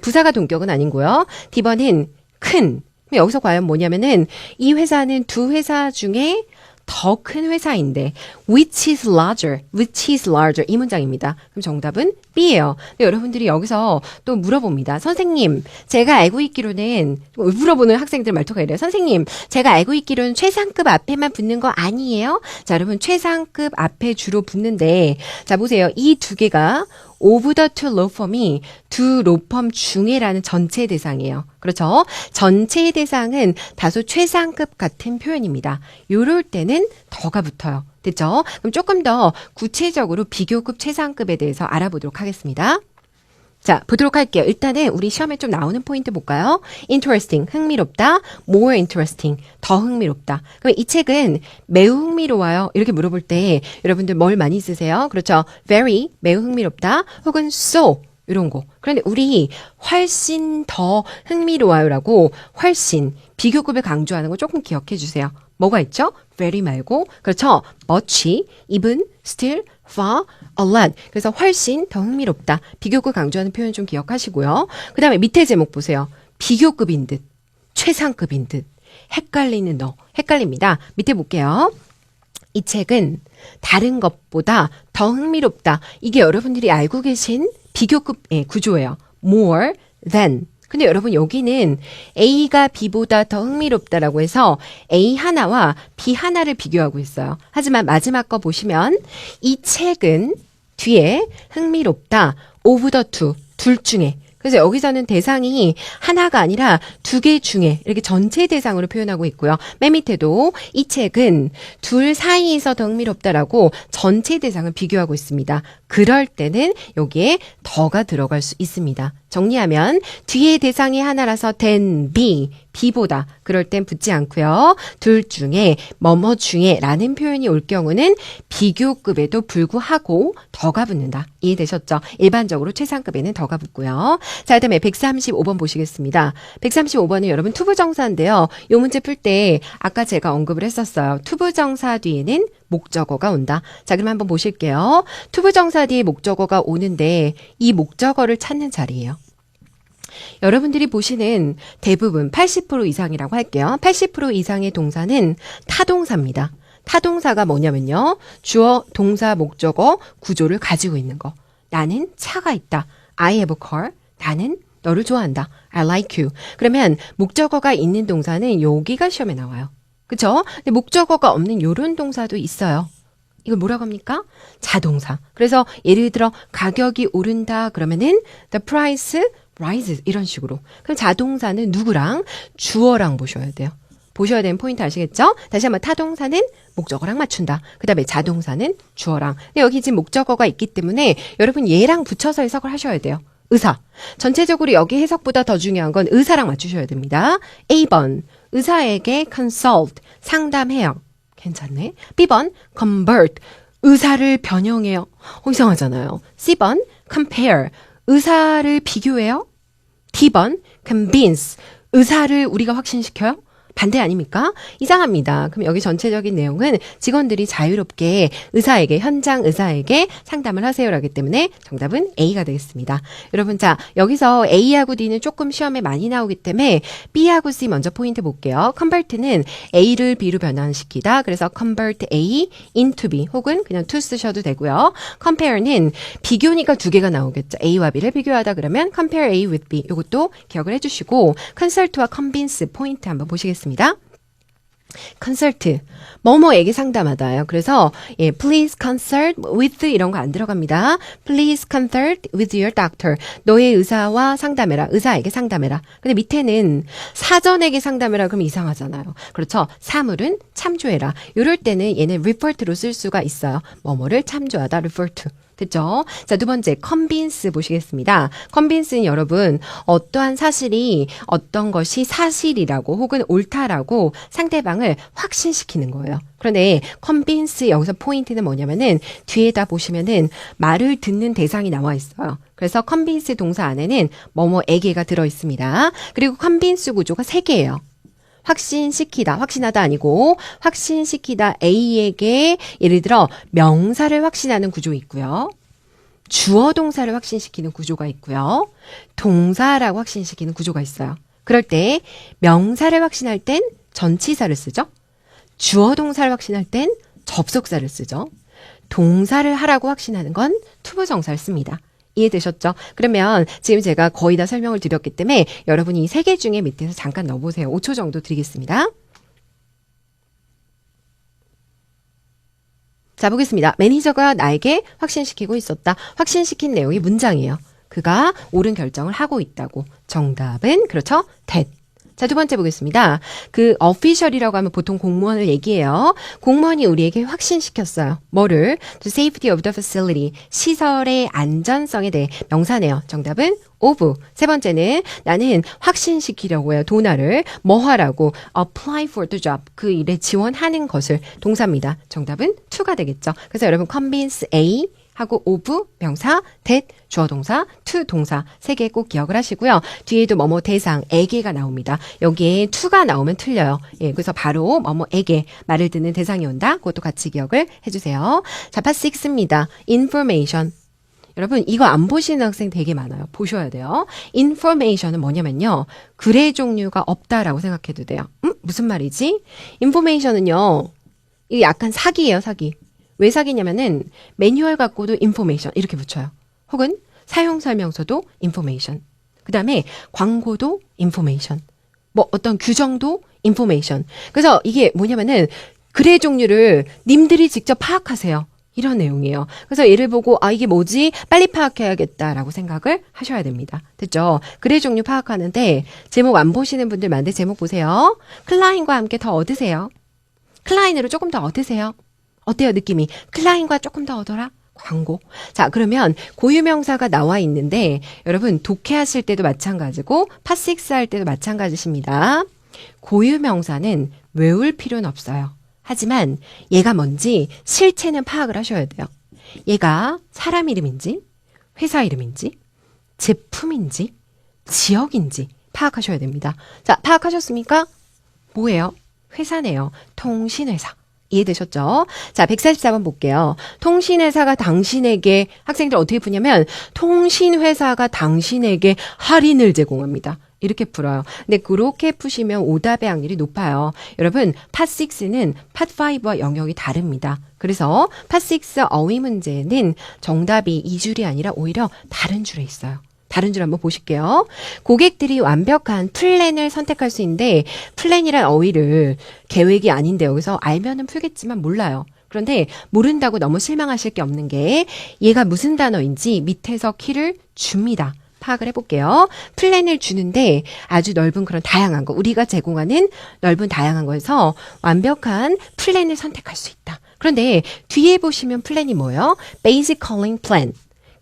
부사가 동격은 아니고요. D번은 큰. 여기서 과연 뭐냐면은 이 회사는 두 회사 중에 더 큰 회사인데 which is larger 이 문장입니다. 그럼 정답은 B예요. 근데 여러분들이 여기서 또 물어봅니다. 선생님, 제가 알고 있기로는 물어보는 학생들 말투가 이래요. 선생님, 제가 알고 있기로는 최상급 앞에만 붙는 거 아니에요? 자, 여러분 최상급 앞에 주로 붙는데 자, 보세요. 이 두 개가 of the two law firm이 두 로펌 중에라는 전체 대상이에요. 그렇죠? 전체 대상은 다소 최상급 같은 표현입니다. 요럴 때는 더가 붙어요. 됐죠? 그럼 조금 더 구체적으로 비교급 최상급에 대해서 알아보도록 하겠습니다. 자, 보도록 할게요. 일단은 우리 시험에 좀 나오는 포인트 볼까요? interesting, 흥미롭다. more interesting, 더 흥미롭다. 그럼 이 책은 매우 흥미로워요. 이렇게 물어볼 때 여러분들 뭘 많이 쓰세요? 그렇죠. very, 매우 흥미롭다. 혹은 so, 이런 거. 그런데 우리 훨씬 더 흥미로워요라고 훨씬 비교급을 강조하는 거 조금 기억해 주세요. 뭐가 있죠? very 말고 그렇죠. much, even, still, far, a lot. 그래서 훨씬 더 흥미롭다. 비교급 강조하는 표현 좀 기억하시고요. 그 다음에 밑에 제목 보세요. 비교급인 듯, 최상급인 듯, 헷갈리는 너. 헷갈립니다. 밑에 볼게요. 이 책은 다른 것보다 더 흥미롭다. 이게 여러분들이 알고 계신 비교급의 구조예요. more than. 근데 여러분 여기는 A가 B보다 더 흥미롭다라고 해서 A 하나와 B 하나를 비교하고 있어요. 하지만 마지막 거 보시면 이 책은 뒤에 흥미롭다. of the two. 둘 중에. 그래서 여기서는 대상이 하나가 아니라 두 개 중에 이렇게 전체 대상으로 표현하고 있고요. 맨 밑에도 이 책은 둘 사이에서 더 흥미롭다라고 전체 대상을 비교하고 있습니다. 그럴 때는 여기에 더가 들어갈 수 있습니다. 정리하면 뒤에 대상이 하나라서 than B, B보다 그럴 땐 붙지 않고요. 둘 중에 뭐뭐 중에 라는 표현이 올 경우는 비교급에도 불구하고 더가 붙는다. 이해되셨죠? 일반적으로 최상급에는 더가 붙고요. 자, 그다음에 135번 보시겠습니다. 135번은 여러분 투부정사인데요. 이 문제 풀 때 아까 제가 언급을 했었어요. 투부정사 뒤에는 목적어가 온다. 자, 그럼 한번 보실게요. 투부정사 뒤에 목적어가 오는데 이 목적어를 찾는 자리예요. 여러분들이 보시는 대부분 80% 이상이라고 할게요. 80% 이상의 동사는 타동사입니다. 타동사가 뭐냐면요. 주어, 동사, 목적어, 구조를 가지고 있는 거. 나는 차가 있다. I have a car. 나는 너를 좋아한다. I like you. 그러면 목적어가 있는 동사는 여기가 시험에 나와요. 그쵸? 근데 목적어가 없는 요런 동사도 있어요. 이걸 뭐라고 합니까? 자동사. 그래서 예를 들어 가격이 오른다 그러면은 the price rises 이런 식으로. 그럼 자동사는 누구랑? 주어랑 보셔야 돼요. 보셔야 되는 포인트 아시겠죠? 다시 한번 타동사는 목적어랑 맞춘다. 그 다음에 자동사는 주어랑. 근데 여기 지금 목적어가 있기 때문에 여러분 얘랑 붙여서 해석을 하셔야 돼요. 의사. 전체적으로 여기 해석보다 더 중요한 건 의사랑 맞추셔야 됩니다. A번. 의사에게 consult. 상담해요. 괜찮네. B번. convert. 의사를 변형해요. 이상하잖아요. C번. compare. 의사를 비교해요. D번. convince. 의사를 우리가 확신시켜요. 반대 아닙니까? 이상합니다. 그럼 여기 전체적인 내용은 직원들이 자유롭게 의사에게, 현장 의사에게 상담을 하세요라기 때문에 정답은 A가 되겠습니다. 여러분, 자, 여기서 A하고 D는 조금 시험에 많이 나오기 때문에 B하고 C 먼저 포인트 볼게요. convert는 A를 B로 변환시키다. 그래서 convert A into B 혹은 그냥 to 쓰셔도 되고요. compare는 비교니까 두 개가 나오겠죠. A와 B를 비교하다 그러면 compare A with B. 이것도 기억을 해주시고 consult와 convince 포인트 한번 보시겠습니다. consult, 뭐뭐에게 상담하다요. 그래서 예, please consult with 이런 거 안 들어갑니다. please consult with your doctor. 너의 의사와 상담해라. 의사에게 상담해라. 근데 밑에는 사전에게 상담해라. 그럼 이상하잖아요. 그렇죠. 사물은 참조해라. 이럴 때는 얘는 refer to로 쓸 수가 있어요. 뭐뭐를 참조하다 refer to. 됐죠? 자, 두 번째, convince 보시겠습니다. convince는 여러분, 어떠한 사실이 어떤 것이 사실이라고 혹은 옳다라고 상대방을 확신시키는 거예요. 그런데 convince 여기서 포인트는 뭐냐면은 뒤에다 보시면은 말을 듣는 대상이 나와 있어요. 그래서 convince 동사 안에는 뭐뭐에게가 들어 있습니다. 그리고 convince 구조가 세 개예요. 확신시키다, 확신하다 아니고 확신시키다 A에게 예를 들어 명사를 확신하는 구조 있고요. 주어 동사를 확신시키는 구조가 있고요. 동사라고 확신시키는 구조가 있어요. 그럴 때 명사를 확신할 땐 전치사를 쓰죠. 주어 동사를 확신할 땐 접속사를 쓰죠. 동사를 하라고 확신하는 건 투부정사를 씁니다. 이해되셨죠? 그러면 지금 제가 거의 다 설명을 드렸기 때문에 여러분이 이 세 개 중에 밑에서 잠깐 넣어보세요. 5초 정도 드리겠습니다. 자, 보겠습니다. 매니저가 나에게 확신시키고 있었다. 확신시킨 내용이 문장이에요. 그가 옳은 결정을 하고 있다고. 정답은 그렇죠? that. 자, 두 번째 보겠습니다. 그 official이라고 하면 보통 공무원을 얘기해요. 공무원이 우리에게 확신시켰어요. 뭐를? The safety of the facility. 시설의 안전성에 대해 명사네요. 정답은 of. 세 번째는 나는 확신시키려고 해요. 도나를 뭐 하라고? apply for the job. 그 일에 지원하는 것을 동사입니다. 정답은 to가 되겠죠. 그래서 여러분 convince A 하고 of 명사, that 주어 동사, to 동사 세 개 꼭 기억을 하시고요. 뒤에도 뭐뭐 대상에게가 나옵니다. 여기에 to가 나오면 틀려요. 예, 그래서 바로 뭐뭐에게 말을 듣는 대상이 온다. 그것도 같이 기억을 해주세요. 자, part 6입니다. information. 여러분 이거 안 보시는 학생 되게 많아요. 보셔야 돼요. information은 뭐냐면요. 글의 종류가 없다라고 생각해도 돼요. 무슨 말이지? information은요. 이게 약간 사기예요, 사기. 왜 사기냐면은 매뉴얼 갖고도 information 이렇게 붙여요. 혹은 사용 설명서도 information. 그다음에 광고도 information. 뭐 어떤 규정도 information. 그래서 이게 뭐냐면은 글의 종류를 님들이 직접 파악하세요. 이런 내용이에요. 그래서 얘를 보고 아 이게 뭐지? 빨리 파악해야겠다라고 생각을 하셔야 됩니다. 됐죠? 글의 종류 파악하는데 제목 안 보시는 분들 많은데 제목 보세요. 클라인과 함께 더 얻으세요. 클라인으로 조금 더 얻으세요. 어때요, 느낌이? 클라인과 조금 더 얻어라? 광고. 자, 그러면 고유명사가 나와 있는데 여러분 독해하실 때도 마찬가지고 파6 할 때도 마찬가지십니다. 고유명사는 외울 필요는 없어요. 하지만 얘가 뭔지 실체는 파악을 하셔야 돼요. 얘가 사람 이름인지 회사 이름인지 제품인지 지역인지 파악하셔야 됩니다. 자, 파악하셨습니까? 뭐예요? 회사네요. 통신회사. 이해되셨죠? 자, 144번 볼게요. 통신회사가 당신에게, 학생들 어떻게 푸냐면, 통신회사가 당신에게 할인을 제공합니다. 이렇게 풀어요. 근데 그렇게 푸시면 오답의 확률이 높아요. 여러분, 파6는 파5와 영역이 다릅니다. 그래서 파6 어휘 문제는 정답이 2줄이 아니라 오히려 다른 줄에 있어요. 다른 줄 한번 보실게요. 고객들이 완벽한 플랜을 선택할 수 있는데 플랜이란 어휘를 계획이 아닌데 여기서 알면은 풀겠지만 몰라요. 그런데 모른다고 너무 실망하실 게 없는 게 얘가 무슨 단어인지 밑에서 키를 줍니다. 파악을 해볼게요. 플랜을 주는데 아주 넓은 그런 다양한 거, 우리가 제공하는 넓은 다양한 거에서 완벽한 플랜을 선택할 수 있다. 그런데 뒤에 보시면 플랜이 뭐예요? Basic Calling Plan.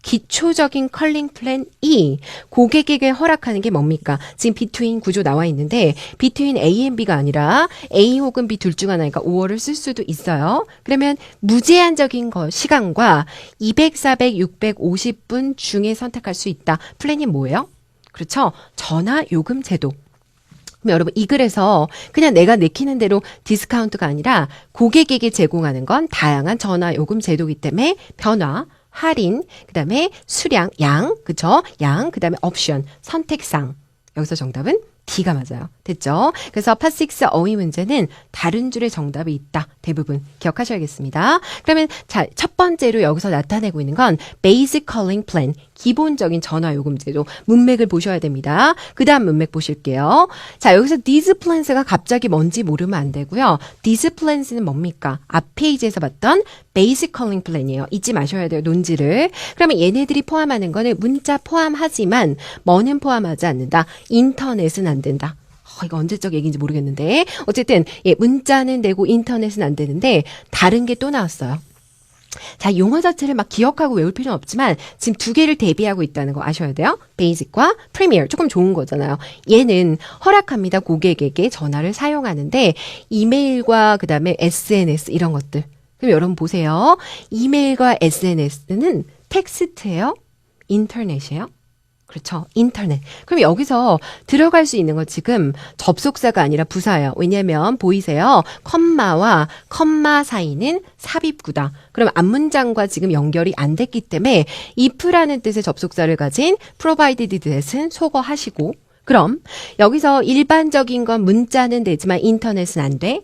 기초적인 컬링 플랜 E. 고객에게 허락하는 게 뭡니까? 지금 between 구조 나와 있는데 between A and B가 아니라 A 혹은 B 둘 중 하나니까 5월을 쓸 수도 있어요. 그러면 무제한적인 시간과 200, 400, 650분 중에 선택할 수 있다. 플랜이 뭐예요? 그렇죠? 전화 요금 제도. 그럼 여러분 이 글에서 그냥 내가 내키는 대로 디스카운트가 아니라 고객에게 제공하는 건 다양한 전화 요금 제도이기 때문에 변화, 할인, 그 다음에 수량, 양, 그쵸? 양, 그 다음에 옵션, 선택상. 여기서 정답은 D가 맞아요. 됐죠? 그래서 파6 어휘 문제는 다른 줄의 정답이 있다. 대부분 기억하셔야겠습니다. 그러면 자, 첫 번째로 여기서 나타내고 있는 건 Basic Calling Plan, 기본적인 전화 요금 제도. 문맥을 보셔야 됩니다. 그 다음 문맥 보실게요. 자, 여기서 these plans가 갑자기 뭔지 모르면 안 되고요. these plans는 뭡니까? 앞 페이지에서 봤던 Basic Calling Plan이에요. 잊지 마셔야 돼요. 논지를. 그러면 얘네들이 포함하는 거는 문자 포함하지만 뭐는 포함하지 않는다. 인터넷은 안 된다. 이거 언제적 얘기인지 모르겠는데 어쨌든 예, 문자는 되고 인터넷은 안 되는데 다른 게 또 나왔어요. 자, 용어 자체를 막 기억하고 외울 필요는 없지만 지금 두 개를 대비하고 있다는 거 아셔야 돼요. 베이직과 프리미어. 조금 좋은 거잖아요. 얘는 허락합니다. 고객에게 전화를 사용하는데 이메일과 그다음에 SNS 이런 것들. 그럼 여러분 보세요. 이메일과 SNS는 텍스트예요? 인터넷이에요? 그렇죠. 인터넷. 그럼 여기서 들어갈 수 있는 거 지금 접속사가 아니라 부사예요. 왜냐면 보이세요? 컴마와 컴마 사이는 삽입구다. 그럼 앞문장과 지금 연결이 안 됐기 때문에 if라는 뜻의 접속사를 가진 provided that은 소거하시고 그럼 여기서 일반적인 건 문자는 되지만 인터넷은 안 돼.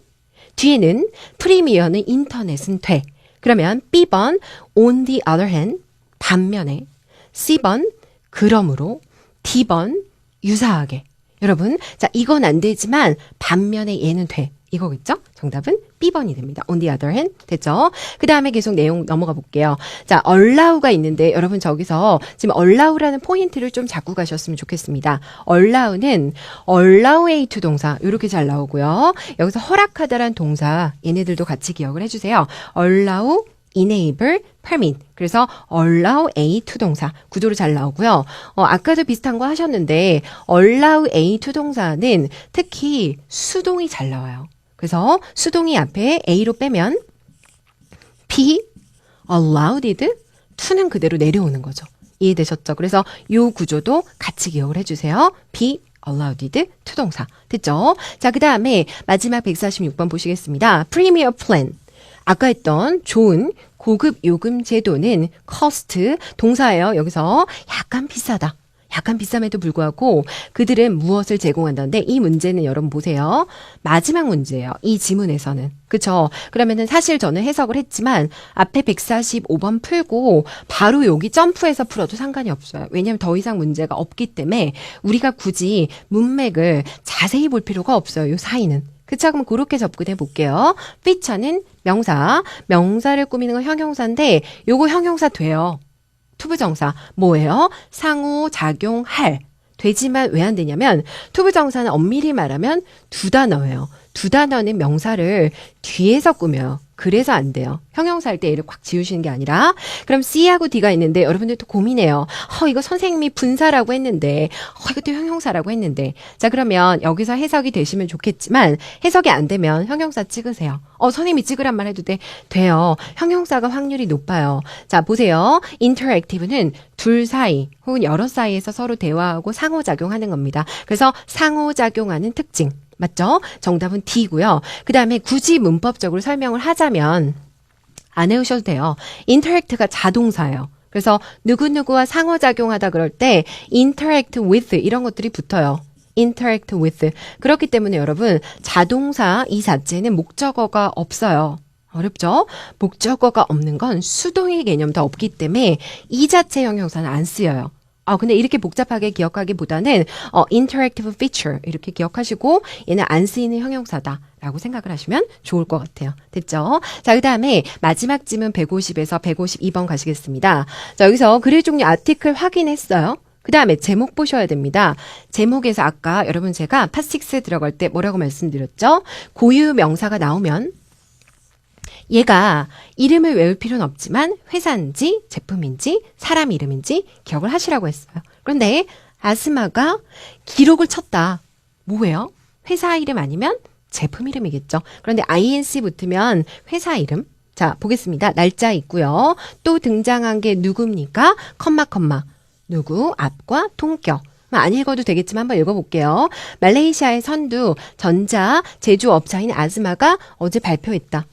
뒤에는 프리미어는 인터넷은 돼. 그러면 B번 on the other hand 반면에 C번 그러므로 D번 유사하게. 여러분, 자, 이건 안 되지만 반면에 얘는 돼. 이거겠죠? 정답은 B번이 됩니다. On the other hand. 됐죠? 그 다음에 계속 내용 넘어가 볼게요. 자, allow가 있는데 여러분 저기서 지금 allow라는 포인트를 좀 잡고 가셨으면 좋겠습니다. allow는 allow A to 동사 이렇게 잘 나오고요. 여기서 허락하다란 동사 얘네들도 같이 기억을 해주세요. allow, enable, permit. 그래서 allow A to 동사 구조로 잘 나오고요. 아까도 비슷한 거 하셨는데 allow A to 동사는 특히 수동이 잘 나와요. 그래서 수동이 앞에 A로 빼면 be allowed to는 그대로 내려오는 거죠. 이해되셨죠? 그래서 이 구조도 같이 기억을 해주세요. be allowed to 동사. 됐죠? 자, 그 다음에 마지막 146번 보시겠습니다. premier plan. 아까 했던 좋은 고급 요금 제도는 cost 동사예요. 여기서 약간 비싸다. 약간 비쌈에도 불구하고 그들은 무엇을 제공한다는데 이 문제는 여러분 보세요. 마지막 문제예요. 이 지문에서는. 그쵸? 그러면은 사실 저는 해석을 했지만 앞에 145번 풀고 바로 여기 점프해서 풀어도 상관이 없어요. 왜냐하면 더 이상 문제가 없기 때문에 우리가 굳이 문맥을 자세히 볼 필요가 없어요. 이 사이는. 그쵸? 그럼 그렇게 접근해 볼게요. feature는 명사. 명사를 꾸미는 건 형용사인데 요거 형용사 돼요. 투부정사 뭐예요? 상호작용할. 되지만 왜 안 되냐면 투부정사는 엄밀히 말하면 두 단어예요. 두 단어는 명사를 뒤에서 꾸며요. 그래서 안 돼요. 형용사 할 때 얘를 꽉 지우시는 게 아니라 그럼 C하고 D가 있는데 여러분들 또 고민해요. 이거 선생님이 분사라고 했는데 이것도 형용사라고 했는데 자 그러면 여기서 해석이 되시면 좋겠지만 해석이 안 되면 형용사 찍으세요. 선생님이 찍으란 말 해도 돼요. 형용사가 확률이 높아요. 자 보세요. interactive는 둘 사이 혹은 여러 사이에서 서로 대화하고 상호작용하는 겁니다. 그래서 상호작용하는 특징. 맞죠? 정답은 D고요. 그 다음에 굳이 문법적으로 설명을 하자면 안 외우셔도 돼요. interact가 자동사예요. 그래서 누구누구와 상호작용하다 그럴 때 interact with 이런 것들이 붙어요. interact with. 그렇기 때문에 여러분 자동사 이 자체는 목적어가 없어요. 어렵죠? 목적어가 없는 건 수동의 개념도 없기 때문에 이 자체 형용사는 안 쓰여요. 근데 이렇게 복잡하게 기억하기보다는 interactive feature 이렇게 기억하시고 얘는 안 쓰이는 형용사다라고 생각을 하시면 좋을 것 같아요. 됐죠? 자, 그 다음에 마지막 지문 150에서 152번 가시겠습니다. 자, 여기서 글의 종류 아티클 확인했어요. 그 다음에 제목 보셔야 됩니다. 제목에서 아까 여러분 제가 파6 들어갈 때 뭐라고 말씀드렸죠? 고유 명사가 나오면 얘가 이름을 외울 필요는 없지만 회사인지 제품인지 사람 이름인지 기억을 하시라고 했어요. 그런데 아스마가 기록을 쳤다. 뭐예요? 회사 이름 아니면 제품 이름이겠죠. 그런데 INC 붙으면 회사 이름. 자, 보겠습니다. 날짜 있고요. 또 등장한 게 누굽니까? 컴마. 누구, 앞과 동격. 안 읽어도 되겠지만 한번 읽어볼게요. 말레이시아의 선두 전자 제조업자인 아스마가 어제 발표했다.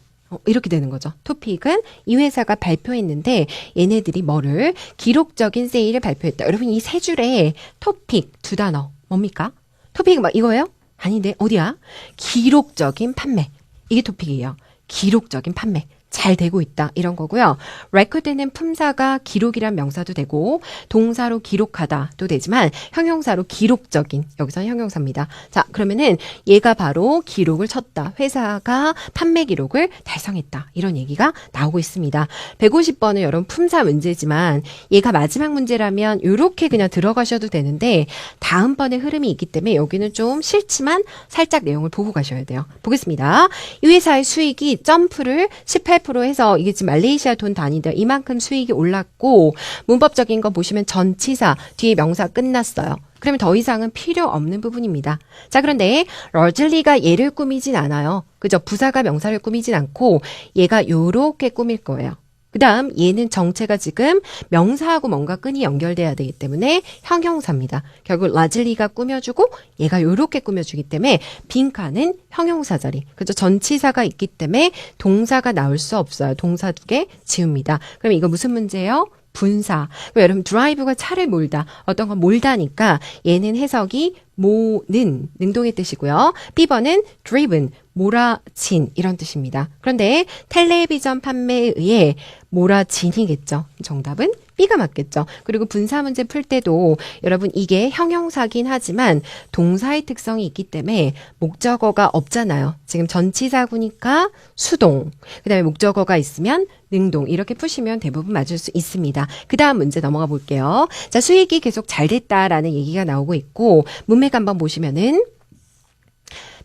이렇게 되는 거죠. 토픽은 이 회사가 발표했는데 얘네들이 뭐를 기록적인 세일을 발표했다. 여러분 이 세 줄에 토픽 두 단어 뭡니까? 토픽 막 이거예요? 아닌데 어디야? 기록적인 판매. 이게 토픽이에요. 기록적인 판매. 잘 되고 있다 이런 거고요. record는 품사가 기록이란 명사도 되고 동사로 기록하다도 되지만 형용사로 기록적인 여기서는 형용사입니다. 자 그러면은 얘가 바로 기록을 쳤다. 회사가 판매 기록을 달성했다. 이런 얘기가 나오고 있습니다. 150번은 여러분 품사 문제지만 얘가 마지막 문제라면 이렇게 그냥 들어가셔도 되는데 다음번에 흐름이 있기 때문에 여기는 좀 싫지만 살짝 내용을 보고 가셔야 돼요. 보겠습니다. 이 회사의 수익이 점프를 18% 해서 이게 지금 말레이시아 돈 단위인데 이만큼 수익이 올랐고 문법적인 거 보시면 전치사 뒤에 명사 끝났어요. 그러면 더 이상은 필요 없는 부분입니다. 자 그런데 러즐리가 얘를 꾸미진 않아요. 그죠? 부사가 명사를 꾸미진 않고 얘가 요렇게 꾸밀 거예요. 그 다음 얘는 정체가 지금 명사하고 뭔가 끈이 연결돼야 되기 때문에 형용사입니다. 결국 라즐리가 꾸며주고 얘가 요렇게 꾸며주기 때문에 빈칸은 형용사 자리. 그죠? 전치사가 있기 때문에 동사가 나올 수 없어요. 동사 두 개 지웁니다. 그럼 이거 무슨 문제예요? 분사. 그럼 여러분 드라이브가 차를 몰다. 어떤 건 몰다니까 얘는 해석이 모는 능동의 뜻이고요. B번은 driven, 몰아친 이런 뜻입니다. 그런데 텔레비전 판매에 의해 몰아진이겠죠. 정답은 B가 맞겠죠. 그리고 분사 문제 풀 때도 여러분 이게 형용사긴 하지만 동사의 특성이 있기 때문에 목적어가 없잖아요. 지금 전치사구니까 수동, 그 다음에 목적어가 있으면 능동 이렇게 푸시면 대부분 맞을 수 있습니다. 그 다음 문제 넘어가 볼게요. 자, 수익이 계속 잘 됐다라는 얘기가 나오고 있고 문맥 한번 보시면은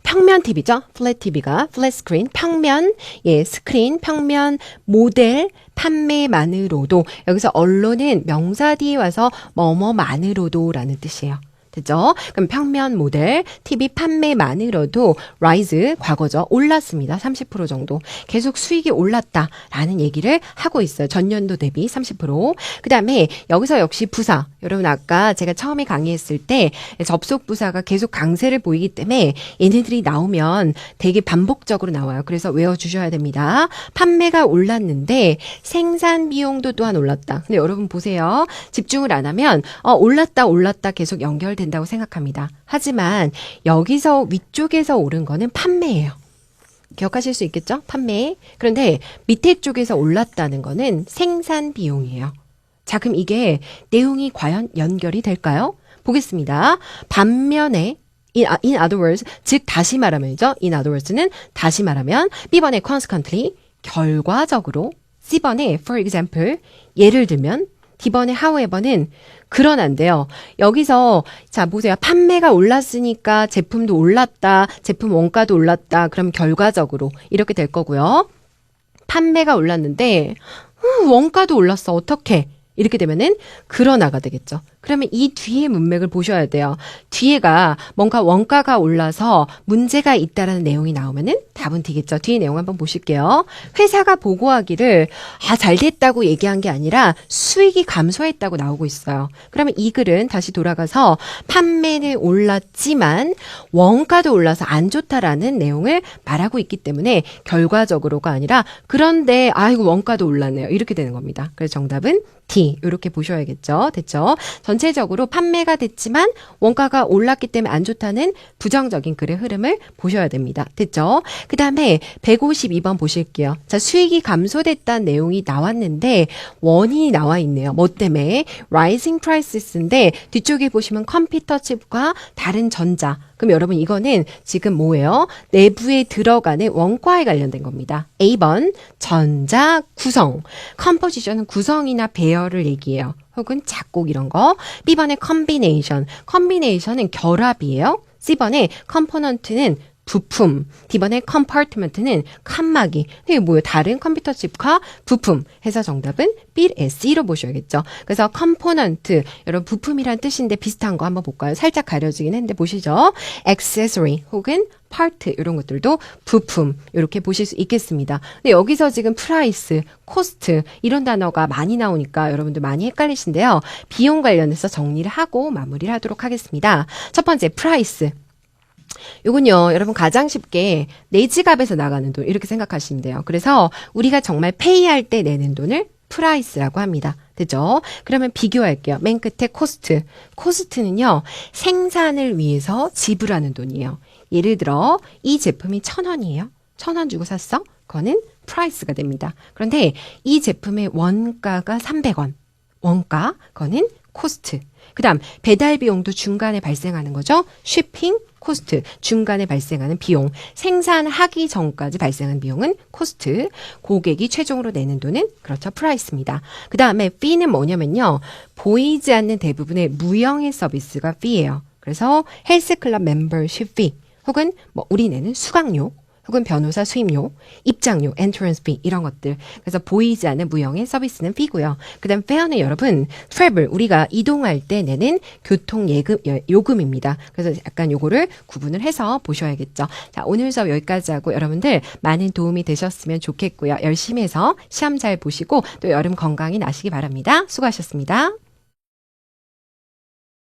평면 TV죠. 플랫 TV가 플랫 스크린, 평면, 스크린, 평면, 모델, 판매만으로도 여기서 언론은 명사 뒤에 와서 뭐뭐만으로도라는 뜻이에요. 됐죠? 그럼 평면 모델, TV 판매만으로도 rise, 과거죠. 올랐습니다. 30% 정도. 계속 수익이 올랐다라는 얘기를 하고 있어요. 전년도 대비 30%. 그 다음에 여기서 역시 부사. 여러분 아까 제가 처음에 강의했을 때 접속 부사가 계속 강세를 보이기 때문에 얘네들이 나오면 되게 반복적으로 나와요. 그래서 외워주셔야 됩니다. 판매가 올랐는데 생산 비용도 또한 올랐다. 근데 여러분 보세요. 집중을 안 하면 올랐다 계속 연결된다고 생각합니다. 하지만 여기서 위쪽에서 오른 거는 판매예요. 기억하실 수 있겠죠? 판매. 그런데 밑에 쪽에서 올랐다는 거는 생산 비용이에요. 자, 그럼 이게 내용이 과연 연결이 될까요? 보겠습니다. 반면에 in other words, 즉 다시 말하면이죠. in other words는 다시 말하면 B번에 consequently, 결과적으로, C번에 for example, 예를 들면, D번에 however는 그러난데요. 여기서 자 보세요. 판매가 올랐으니까 제품도 올랐다. 제품 원가도 올랐다. 그럼 결과적으로 이렇게 될 거고요. 판매가 올랐는데 원가도 올랐어. 어떻게? 이렇게 되면은 그러나가 되겠죠. 그러면 이 뒤에 문맥을 보셔야 돼요. 뒤에가 뭔가 원가가 올라서 문제가 있다라는 내용이 나오면은 답은 D겠죠. 뒤에 내용 한번 보실게요. 회사가 보고하기를 잘 됐다고 얘기한 게 아니라 수익이 감소했다고 나오고 있어요. 그러면 이 글은 다시 돌아가서 판매는 올랐지만 원가도 올라서 안 좋다라는 내용을 말하고 있기 때문에 결과적으로가 아니라 그런데 아이고 원가도 올랐네요. 이렇게 되는 겁니다. 그래서 정답은 D 이렇게 보셔야겠죠. 됐죠? 전체적으로 판매가 됐지만 원가가 올랐기 때문에 안 좋다는 부정적인 글의 흐름을 보셔야 됩니다. 됐죠? 그 다음에 152번 보실게요. 자, 수익이 감소됐다는 내용이 나왔는데 원인이 나와 있네요. 뭐 때문에? Rising prices인데 뒤쪽에 보시면 컴퓨터 칩과 다른 전자. 그럼 여러분 이거는 지금 뭐예요? 내부에 들어가는 원가에 관련된 겁니다. A번 전자 구성. 컴포지션은 구성이나 배열을 얘기해요. 혹은 작곡 이런 거. B번에 combination. combination은 결합이에요. C번에 component는 부품, D번에 compartment는 칸막이. 이게 뭐예요? 다른 컴퓨터 칩과 부품 해서 정답은 B, C로 보셔야겠죠. 그래서 component, 여러분 부품이란 뜻인데 비슷한 거 한번 볼까요? 살짝 가려지긴 했는데 보시죠. accessory 혹은 part 이런 것들도 부품 이렇게 보실 수 있겠습니다. 근데 여기서 지금 price, cost 이런 단어가 많이 나오니까 여러분들 많이 헷갈리신데요. 비용 관련해서 정리를 하고 마무리를 하도록 하겠습니다. 첫 번째 price. 요건요, 여러분 가장 쉽게 내 지갑에서 나가는 돈 이렇게 생각하시면 돼요. 그래서 우리가 정말 페이할 때 내는 돈을 프라이스라고 합니다. 됐죠? 그러면 비교할게요. 맨 끝에 코스트. 코스트는요, 생산을 위해서 지불하는 돈이에요. 예를 들어 이 제품이 1,000원이에요. 1,000원 주고 샀어? 그거는 프라이스가 됩니다. 그런데 이 제품의 원가가 300원. 원가, 그거는 코스트. 그 다음 배달 비용도 중간에 발생하는 거죠. 쉬핑, 코스트, 중간에 발생하는 비용, 생산하기 전까지 발생한 비용은 코스트, 고객이 최종으로 내는 돈은 그렇죠, 프라이스입니다. 그 다음에 fee는 뭐냐면요, 보이지 않는 대부분의 무형의 서비스가 fee예요. 그래서 헬스클럽 멤버십 fee, 혹은 뭐 우리 내는 수강료, 혹은 변호사 수임료, 입장료, entrance fee 이런 것들. 그래서 보이지 않는 무형의 서비스는 fee고요. 그 다음 fare는 여러분 travel, 우리가 이동할 때 내는 교통 요금입니다. 그래서 약간 요거를 구분을 해서 보셔야겠죠. 자, 오늘 수업 여기까지 하고 여러분들 많은 도움이 되셨으면 좋겠고요. 열심히 해서 시험 잘 보시고 또 여름 건강히 나시기 바랍니다. 수고하셨습니다.